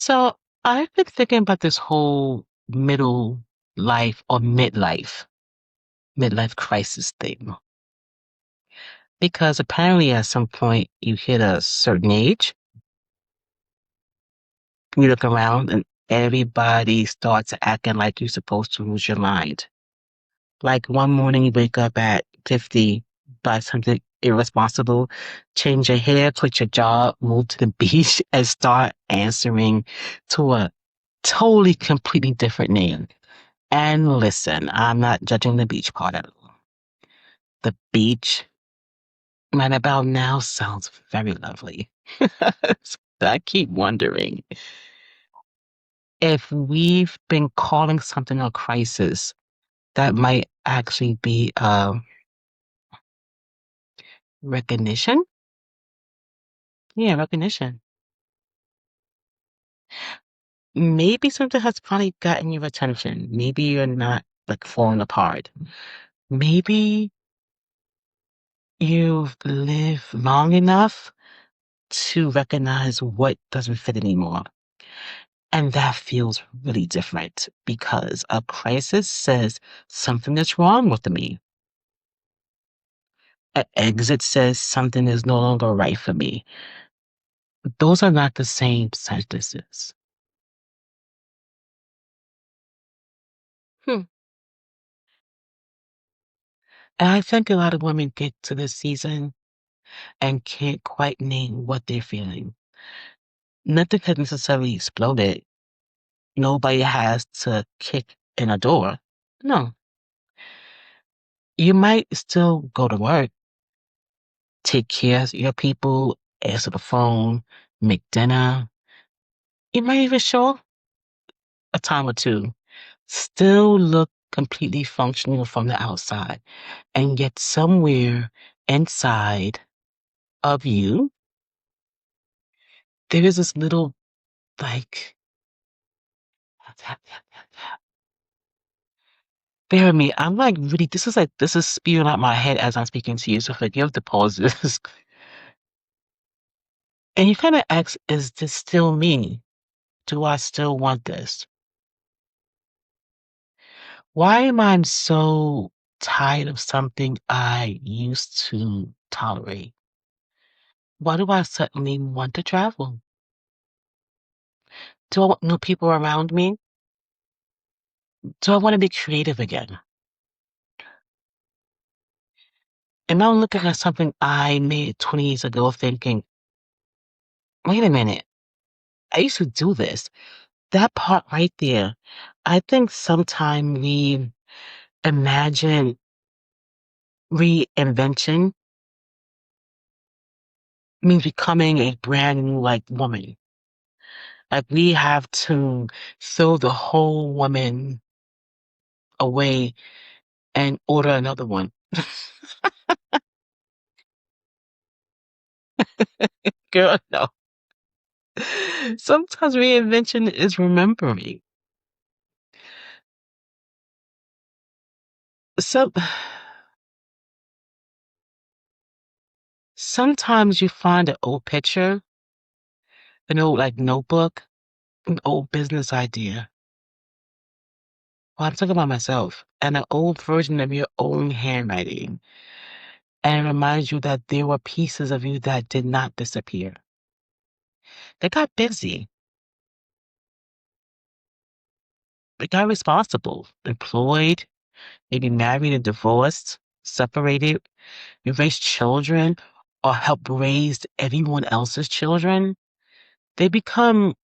So I've been thinking about this whole middle life or midlife crisis thing. Because apparently at some point you hit a certain age, you look around and everybody starts acting like you're supposed to lose your mind. Like one morning you wake up at 50, buy something irresponsible, change your hair, quit your job, move to the beach, and start answering to a totally completely different name. And listen, I'm not judging the beach part at all. The beach right about now sounds very lovely. I keep wondering if we've been calling something a crisis that might actually be recognition. Yeah, recognition. Maybe something has finally gotten your attention. Maybe you're not like falling apart. Maybe you've lived long enough to recognize what doesn't fit anymore. And that feels really different because a crisis says something is wrong with me. An exit says something is no longer right for me. Those are not the same sentences. Hmm. And I think a lot of women get to this season and can't quite name what they're feeling. Nothing has necessarily exploded. Nobody has to kick in a door. No, you might still go to work, take care of your people, answer the phone, make dinner. You might even show up a time or two, still look completely functional from the outside, and yet somewhere inside of you, there is this little like, bear with me. I'm like really, this is spewing out my head as I'm speaking to you, so forgive the pauses. And you kind of ask, is this still me? Do I still want this? Why am I so tired of something I used to tolerate? Why do I suddenly want to travel? Do I want new people around me? Do I want to be creative again? Am I looking at something I made 20 years ago thinking, wait a minute, I used to do this. That part right there. I think sometime we imagine reinvention means becoming a brand new like woman. Like we have to throw the whole woman away and order another one. Girl, no. Sometimes reinvention is remembering. So sometimes you find an old picture, an old like notebook, an old business idea. Well, I'm talking about myself, and an old version of your own handwriting. And it reminds you that there were pieces of you that did not disappear. They got busy. They got responsible, employed, maybe married and divorced, separated, you raised children, or helped raise everyone else's children. They become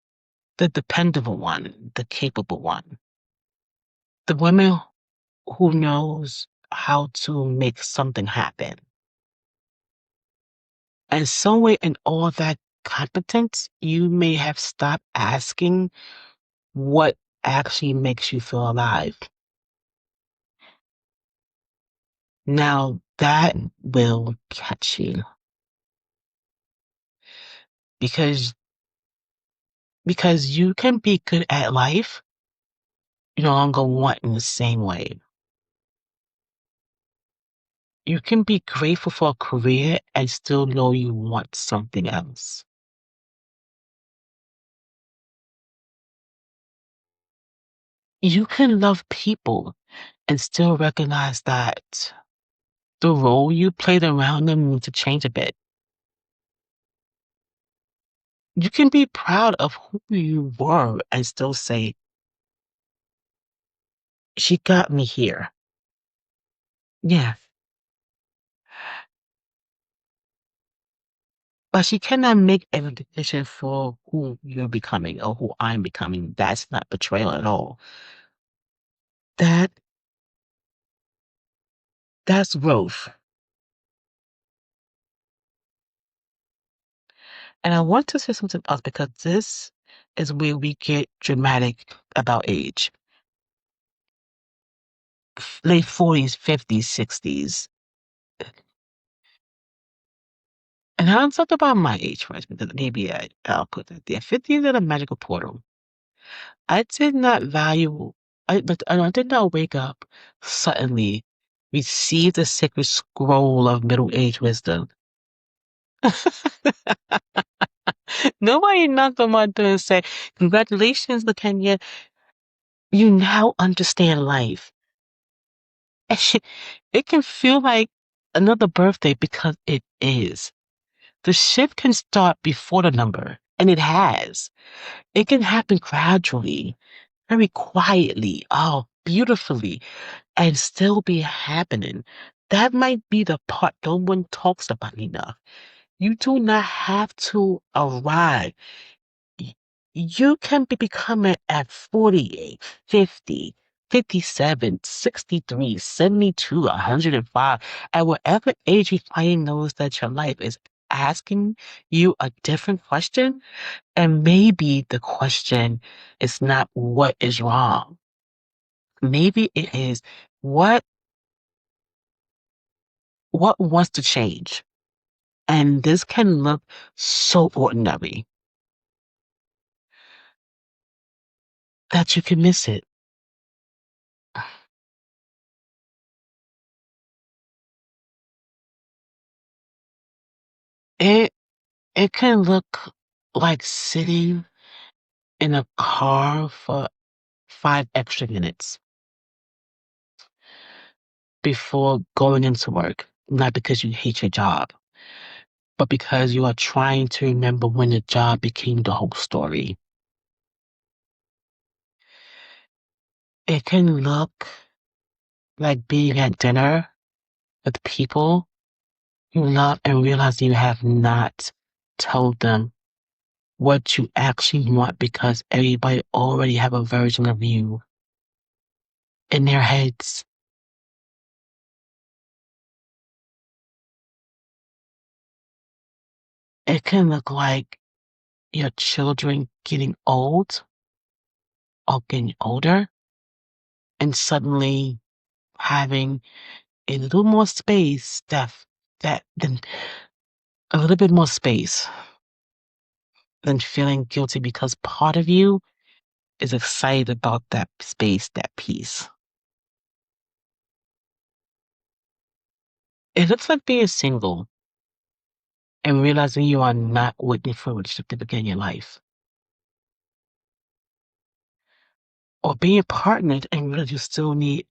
the dependable one, the capable one, the woman who knows how to make something happen. And somewhere in all that competence, you may have stopped asking what actually makes you feel alive. Now that will catch you because you can be good at life, you no longer want in the same way. You can be grateful for a career and still know you want something else. You can love people and still recognize that the role you played around them needs to change a bit. You can be proud of who you were and still say, she got me here. Yeah. But she cannot make a decision for who you're becoming or who I'm becoming. That's not betrayal at all. That that's growth. And I want to say something else because this is where we get dramatic about age. Late 40s, 50s, 60s. And I'm talking about my age first, because maybe I'll put that there. 50s are a magical portal. I did not value, I did not wake up suddenly, receive the sacred scroll of middle age wisdom. Nobody knocked on my door and said, congratulations, Lakenya, you now understand life. It can feel like another birthday because it is. The shift can start before the number, and it has. It can happen gradually, very quietly, oh, beautifully, and still be happening. That might be the part no one talks about enough. You do not have to arrive. Y- You can be becoming at 48, 50, 57, 63, 72, 105, at whatever age you find knows that your life is asking you a different question. And maybe the question is not what is wrong. Maybe it is what what wants to change. And this can look so ordinary that you can miss it. It it can look like sitting in a car for 5 extra minutes before going into work, not because you hate your job, but because you are trying to remember when the job became the whole story. It can look like being at dinner with people you love and realize you have not told them what you actually want because everybody already have a version of you in their heads. It can look like your children getting old or getting older and suddenly having a little more space that than a little bit more space than feeling guilty because part of you is excited about that space, that peace. It looks like being single and realizing you are not waiting for a relationship to begin your life. Or being partnered and realize you still need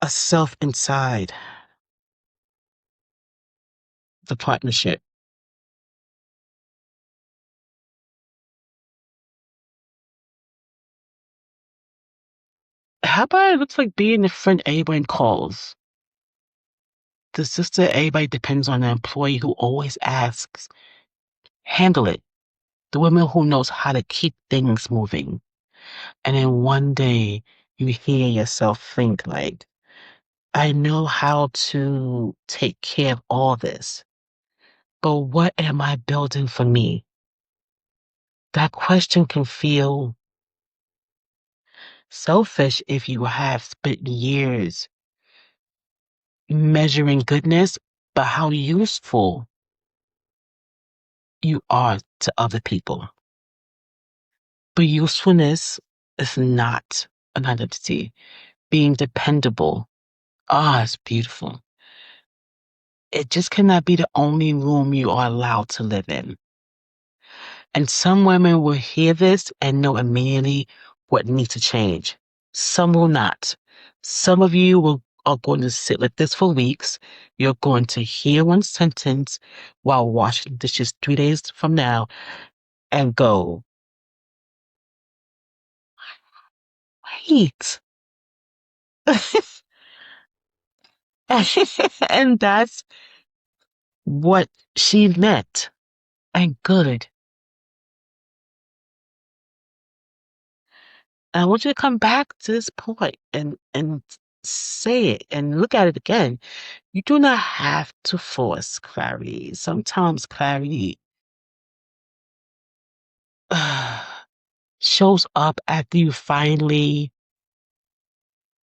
a self inside the partnership. How about it looks like being the friend everybody calls? The sister everybody depends on, the employee who always asks, handle it. The woman who knows how to keep things moving. And then one day you hear yourself think like, I know how to take care of all this, but what am I building for me? That question can feel selfish if you have spent years measuring goodness, but how useful you are to other people. But usefulness is not an identity. Being dependable, it's beautiful. It just cannot be the only room you are allowed to live in. And some women will hear this and know immediately what needs to change. Some will not. Some of you are going to sit like this for weeks. You're going to hear one sentence while washing dishes 3 days from now and go, wait. And that's what she meant. And good. I want you to come back to this point and say it and look at it again. You do not have to force clarity. Sometimes clarity shows up after you finally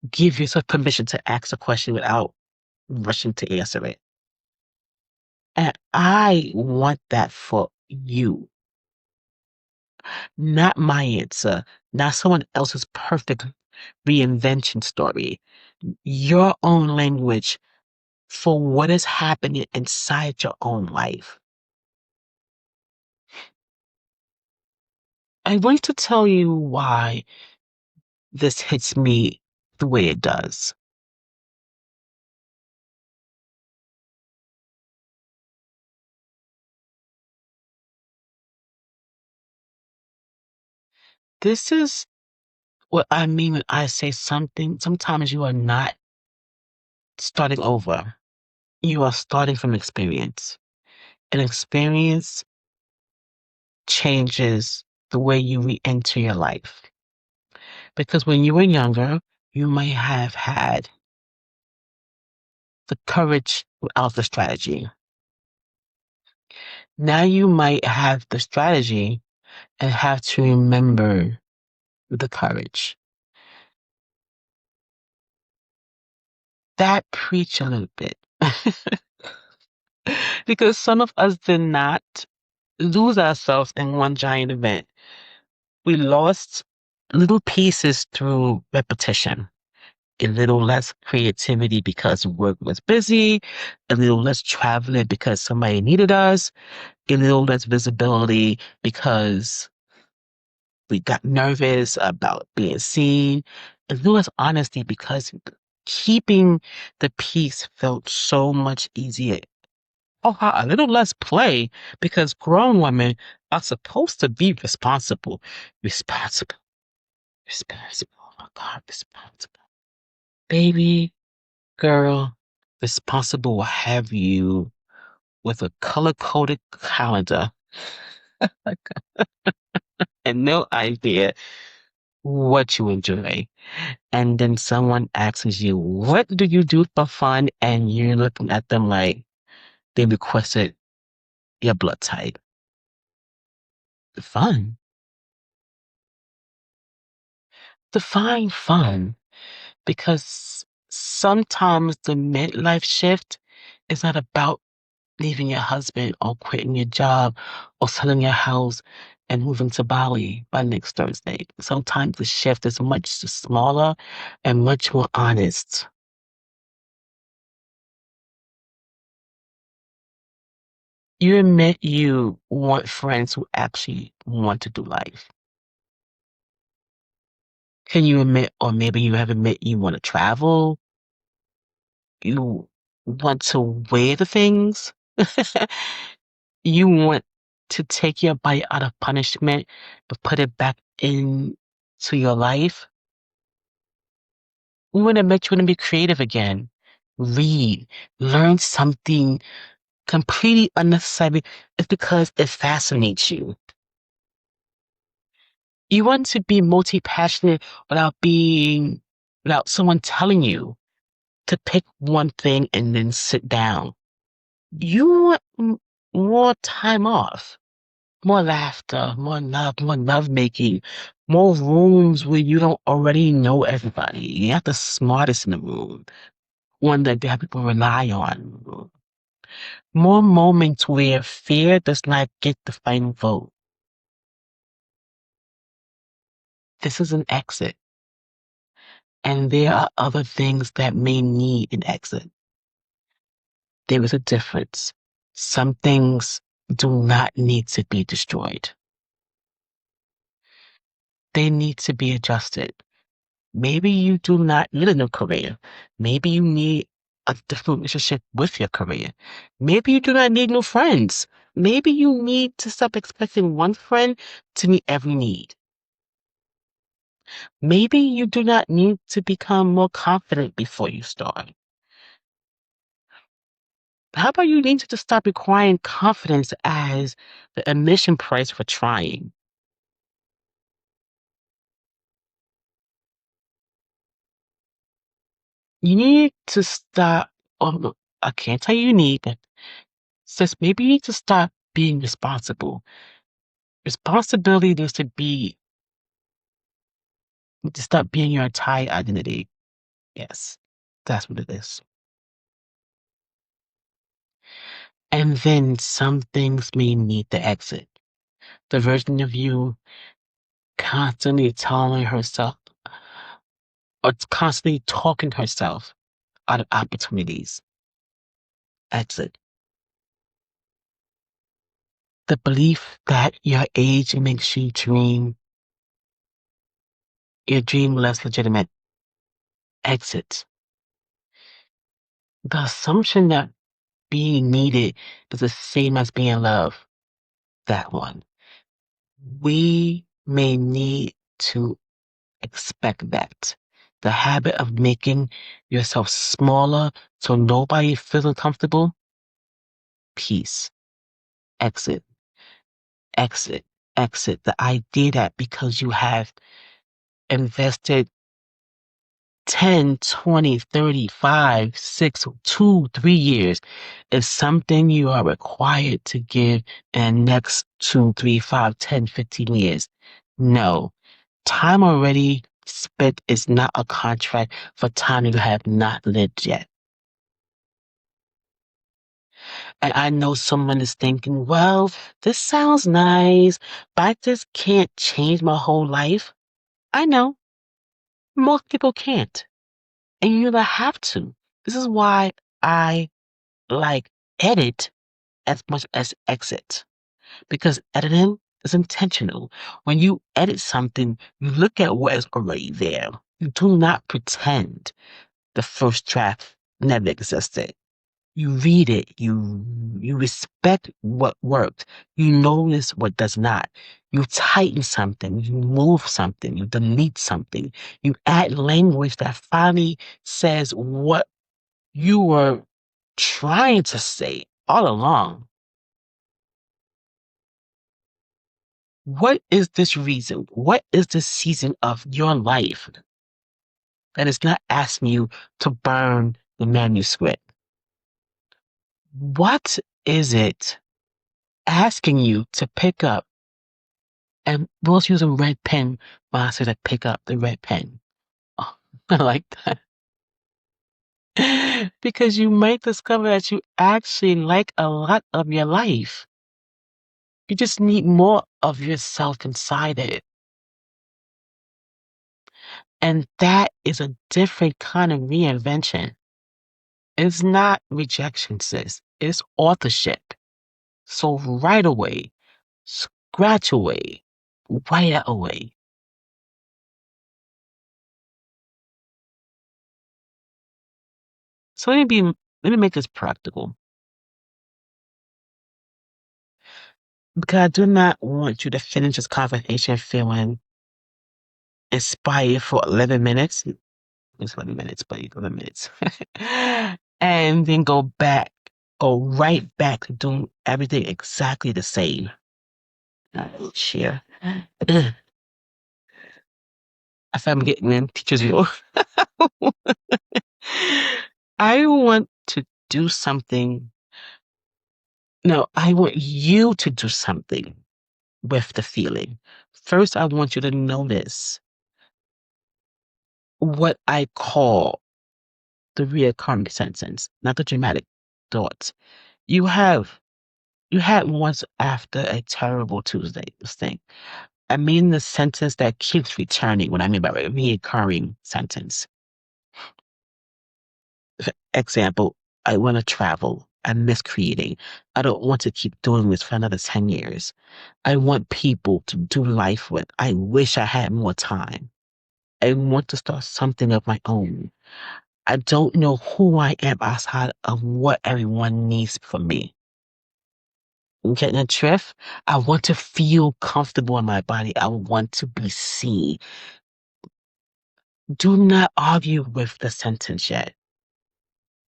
give yourself permission to ask a question without rushing to answer it. And I want that for you, not my answer, not someone else's perfect reinvention story. Your own language for what is happening inside your own life. I want to tell you why this hits me the way it does. This is what I mean when I say something. Sometimes you are not starting over. You are starting from experience. And experience changes the way you re-enter your life. Because when you were younger, you may have had the courage without the strategy. Now you might have the strategy and have to remember the courage. That preach a little bit. Because some of us did not lose ourselves in one giant event. We lost little pieces through repetition. A little less creativity because work was busy, a little less traveling because somebody needed us, a little less visibility because we got nervous about being seen, a little less honesty because keeping the peace felt so much easier. Oh, a little less play because grown women are supposed to be responsible. Responsible. Responsible. Oh my God, responsible. Baby, girl, responsible will have you with a color-coded calendar and no idea what you enjoy. And then someone asks you, what do you do for fun? And you're looking at them like they requested your blood type. Fun. Define fun. Because sometimes the midlife shift is not about leaving your husband or quitting your job or selling your house and moving to Bali by next Thursday. Sometimes the shift is much smaller and much more honest. You admit you want friends who actually want to do life. Can you admit, or maybe you have admit you want to travel? You want to wear the things? You want to take your bite out of punishment and put it back into your life. We want to make you want to be creative again. Read, learn something completely unnecessary. It's because it fascinates you. You want to be multi-passionate without someone telling you to pick one thing and then sit down. You want more time off. More laughter, more love making, more rooms where you don't already know everybody. You're not the smartest in the room, one that they have people rely on. More moments where fear does not get the final vote. This is an exit, and there are other things that may need an exit. There is a difference. Some things do not need to be destroyed. they need to be adjusted. Maybe you do not need a new career. Maybe you need a different relationship with your career. Maybe you do not need new friends. Maybe you need to stop expecting one friend to meet every need. Maybe you do not need to become more confident before you start. How about you need to just stop requiring confidence as the admission price for trying? You need to stop. Oh, no, I can't tell you you need, but says maybe you need to stop being responsible. Responsibility needs to stop being your entire identity. Yes, that's what it is. And then some things may need to exit. The version of you constantly telling herself or constantly talking herself out of opportunities. Exit. The belief that your age makes your dream less legitimate. Exit. The assumption that being needed is the same as being loved. That one. We may need to expect that. The habit of making yourself smaller so nobody feels uncomfortable. Peace. Exit. Exit. Exit. The idea that because you have invested 10, 20, 35, 6, 2, 3 years is something you are required to give in the next 2, 3, 5, 10, 15 years. No. Time already spent is not a contract for time you have not lived yet. And I know someone is thinking, well, this sounds nice, but I just can't change my whole life. I know. Most people can't. And you don't have to. This is why I like edit as much as exit. Because editing is intentional. When you edit something, you look at what is already there. You do not pretend the first draft never existed. You read it, you respect what worked, you notice what does not. You tighten something, you move something, you delete something, you add language that finally says what you were trying to say all along. What is this reason? What is this season of your life that is not asking you to burn the manuscript? What is it asking you to pick up? And we'll use a red pen when I say to pick up the red pen. Oh, I like that. Because you might discover that you actually like a lot of your life. You just need more of yourself inside it. And that is a different kind of reinvention. It's not rejection, sis. It's authorship. So right away, scratch away, write it away. So let me make this practical. Because I do not want you to finish this conversation feeling inspired for 11 minutes. It's 11 minutes, but 11 minutes. And then go right back to doing everything exactly the same. Share. I feel I'm getting in teacher's view. I want to do something. No, I want you to do something with the feeling. First, I want you to notice what I call the reoccurring sentence, not the dramatic thoughts. You have you had once after a terrible Tuesday, this thing. I mean the sentence that keeps returning, what I mean by a reoccurring sentence. Example, I want to travel. I miss creating. I don't want to keep doing this for another 10 years. I want people to do life with. I wish I had more time. I want to start something of my own. I don't know who I am outside of what everyone needs from me. You getting a drift? I want to feel comfortable in my body. I want to be seen. Do not argue with the sentence yet.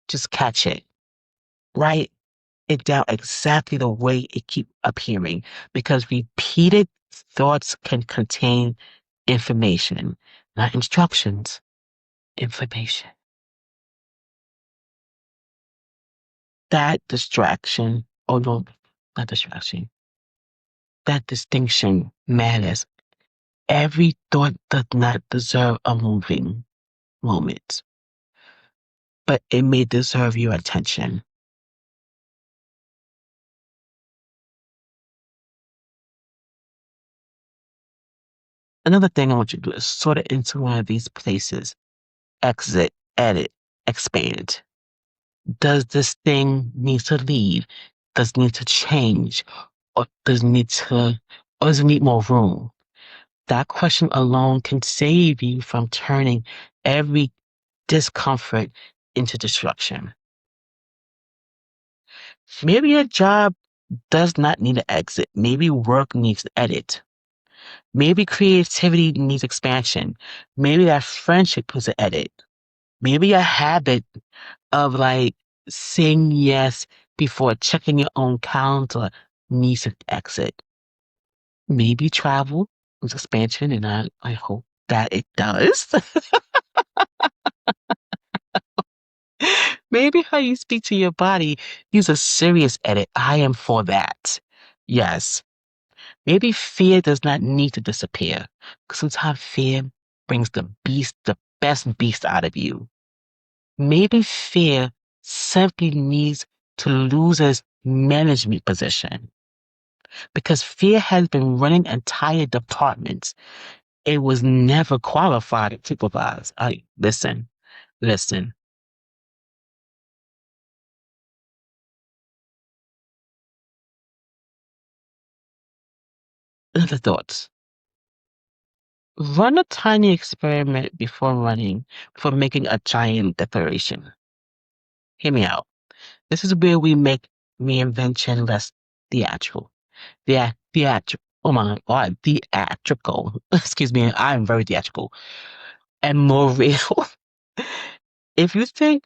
Just catch it. Write it down exactly the way it keep appearing because repeated thoughts can contain information, not instructions. Information. That distraction, oh no, not distraction. That distinction matters. Every thought does not deserve a moving moment, but it may deserve your attention. Another thing I want you to do is sort it into one of these places. Exit, edit, expand. Does this thing need to leave? Does it need to change? Or does it need more room? That question alone can save you from turning every discomfort into destruction. Maybe your job does not need an exit. Maybe work needs to edit. Maybe creativity needs expansion. Maybe that friendship needs an edit. Maybe a habit of like saying yes before checking your own calendar needs an exit. Maybe travel needs expansion, and I hope that it does. Maybe how you speak to your body needs a serious edit. I am for that. Yes. Maybe fear does not need to disappear. Because sometimes fear brings the best beast out of you. Maybe fear simply needs to lose its management position. Because fear has been running entire departments. It was never qualified to supervise. Listen. Other thoughts. Run a tiny experiment before making a giant declaration. Hear me out. This is where we make reinvention less theatrical. Theatrical. Oh my God, theatrical. Excuse me, I'm very theatrical and more real. If you think,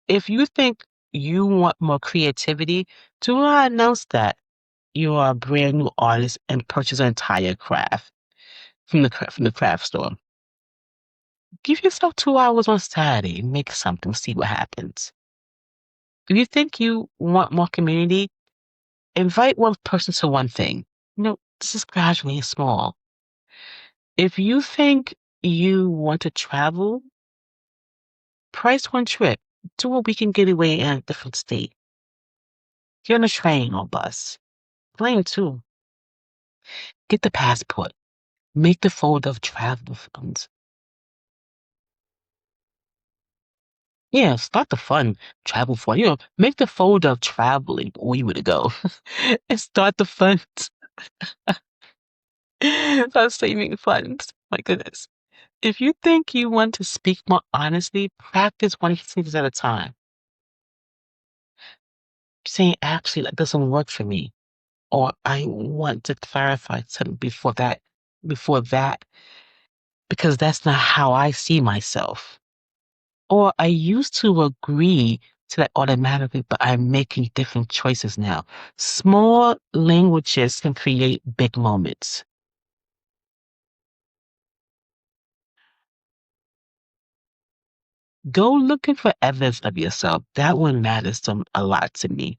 if you think you want more creativity, do not announce that you are a brand new artist and purchase an entire craft from the craft store. Give yourself 2 hours on Saturday, make something, see what happens. If you think you want more community, invite one person to one thing. This is gradually small. If you think you want to travel, price one trip. Do a weekend getaway in a different state. Get on a train or bus. Plane too. Get the passport. Make the folder of travel funds. Yeah, start the fun travel fund. Make the folder of traveling where you want to go. And start the funds. Start saving funds. My goodness. If you think you want to speak more honestly, practice one sentence at a time. Saying actually that doesn't work for me. Or I want to clarify something before that, because that's not how I see myself. Or I used to agree to that automatically, but I'm making different choices now. Small languages can create big moments. Go looking for evidence of yourself. That one matters a lot to me.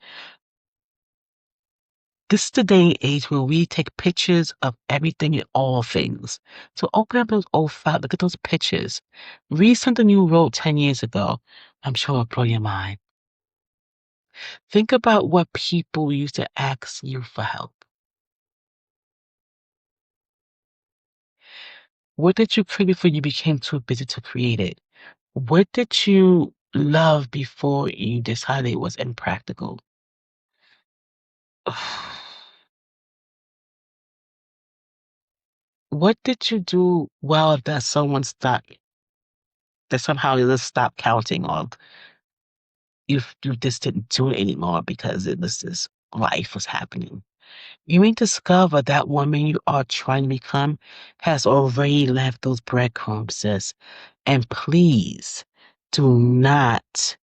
This is the day and age where we take pictures of everything and all things. So open up those old files, look at those pictures. Read something you wrote 10 years ago. I'm sure it'll blow your mind. Think about what people used to ask you for help. What did you create before you became too busy to create it? What did you love before you decided it was impractical? What did you do well that someone stopped, that somehow you just stopped counting, or you just didn't do it anymore because it was just life was happening? You may discover that woman you are trying to become has already left those breadcrumbs, sis. And please do not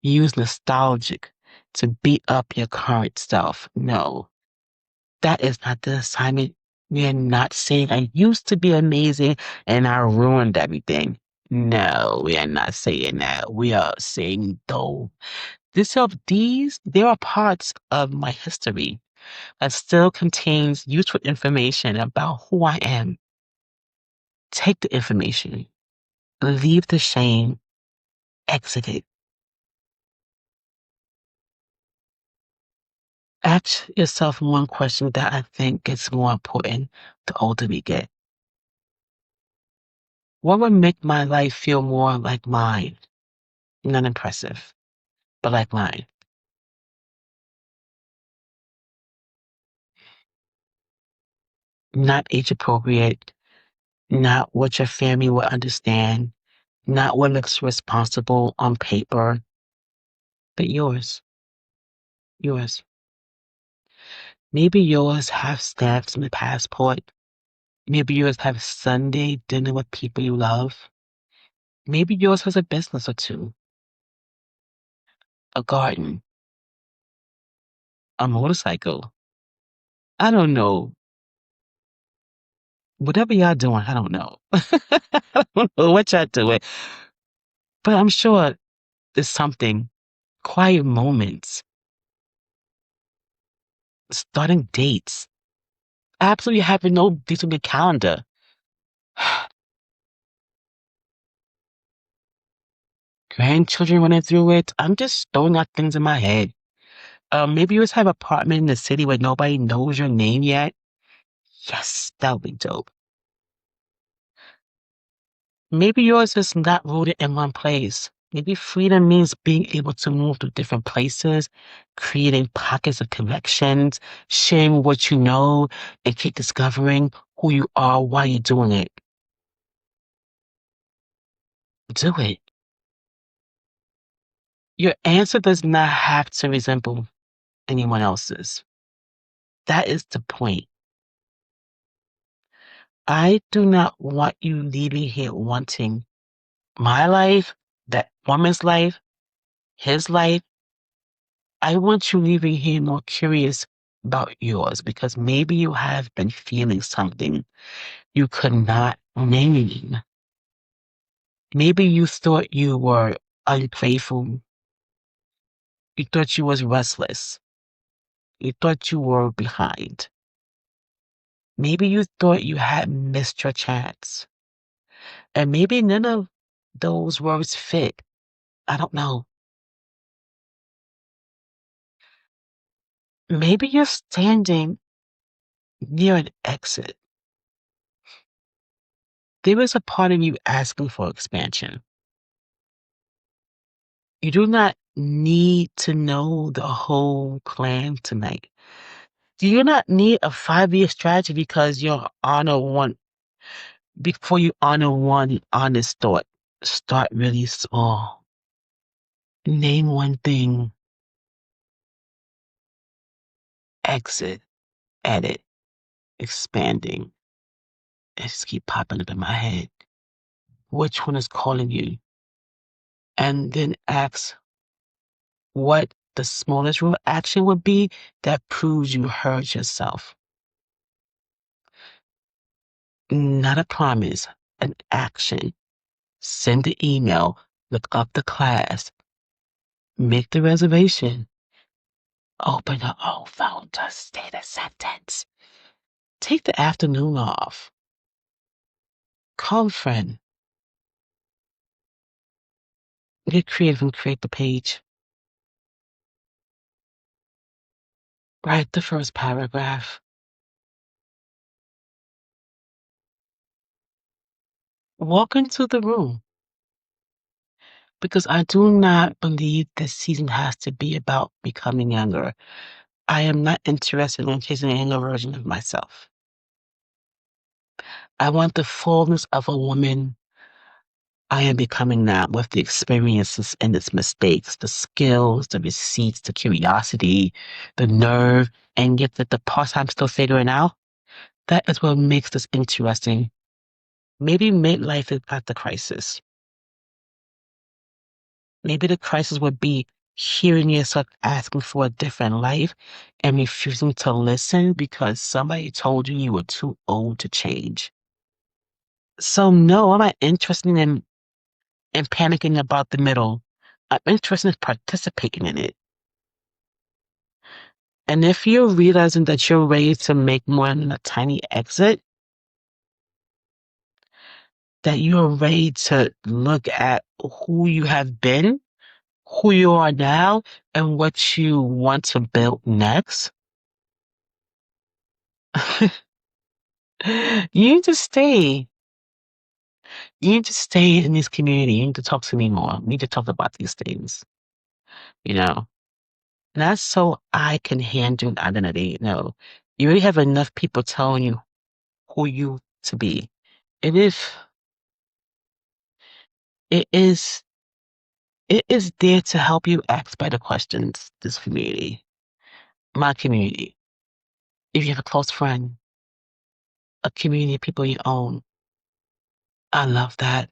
use nostalgic to beat up your current self. No, that is not the assignment. We are not saying I used to be amazing and I ruined everything. No, we are not saying that. We are saying though there are parts of my history that still contains useful information about who I am. Take the information, leave the shame, exit it. Ask yourself one question that I think gets more important the older we get. What would make my life feel more like mine? Not impressive, but like mine. Not age appropriate, not what your family will understand, not what looks responsible on paper, but yours. Yours. Maybe yours have stamps in the passport. Maybe yours have Sunday dinner with people you love. Maybe yours has a business or two, a garden, a motorcycle. I don't know. Whatever y'all doing, I don't know. I don't know what y'all doing. But I'm sure there's something. Quiet moments, starting dates, absolutely having no dates on your calendar. Grandchildren running through it. I'm just throwing out things in my head. Maybe you just have an apartment in the city where nobody knows your name yet. Yes, that would be dope. Maybe yours is not rooted in one place. Maybe freedom means being able to move to different places, creating pockets of connections, sharing what you know, and keep discovering who you are while you're doing it. Do it. Your answer does not have to resemble anyone else's. That is the point. I do not want you leaving here wanting my life, that woman's life, his life. I want you leaving here more curious about yours because maybe you have been feeling something you could not name. Maybe you thought you were ungrateful. You thought you was restless. You thought you were behind. Maybe you thought you had missed your chance. And maybe none of those words fit. I don't know. Maybe you're standing near an exit. There is a part of you asking for expansion. You do not need to know the whole plan tonight. Do you not need a 5-year strategy because you're honor one before you honor one honest thought? Start really small. Name one thing, exit, edit, expanding. It just keep popping up in my head. Which one is calling you? And then ask what the smallest real action would be that proves you heard yourself. Not a promise, an action. Send the email, look up the class, make the reservation, open the old phone to say the sentence, take the afternoon off, call a friend, get creative and create the page, write the first paragraph, walk into the room, because I do not believe this season has to be about becoming younger. I am not interested in chasing a younger version of myself. I want the fullness of a woman I am becoming now with the experiences and its mistakes, the skills, the receipts, the curiosity, the nerve, and yet the parts I'm still figuring out. That is what makes this interesting. Maybe midlife is not the crisis. Maybe the crisis would be hearing yourself asking for a different life and refusing to listen because somebody told you you were too old to change. So no, I'm not interested in panicking about the middle. I'm interested in participating in it. And if you're realizing that you're ready to make more than a tiny exit, that you're ready to look at who you have been, who you are now, and what you want to build next, you need to stay. You need to stay in this community. You need to talk to me more. We need to talk about these things, you know. And that's so I can handle identity. No, you already have enough people telling you who you to be. It is, it is, it is there to help you ask better questions, this community, my community. If you have a close friend, a community of people you own, I love that.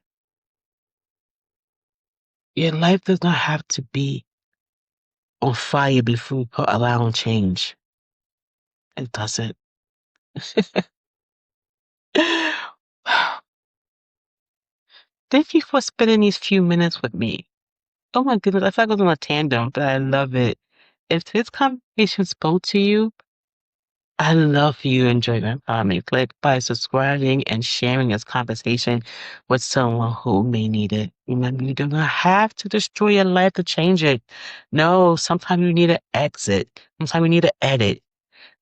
Your life does not have to be on fire before you allowing change. It doesn't. Thank you for spending these few minutes with me. Oh my goodness, I feel like I was on a tandem, but I love it. If this conversation spoke to you, I love you enjoy my empowerment. Click by subscribing and sharing this conversation with someone who may need it. Remember, you do not have to destroy your life to change it. No, sometimes you need an exit. Sometimes you need an edit.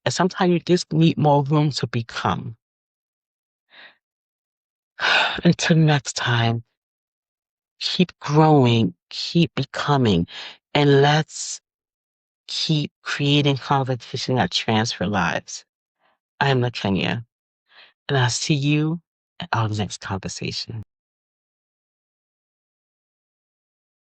And sometimes you just need more room to become. Until next time, keep growing, keep becoming, and let's keep creating conversation that transfer lives. I am LaKenya, and I'll see you at our next conversation.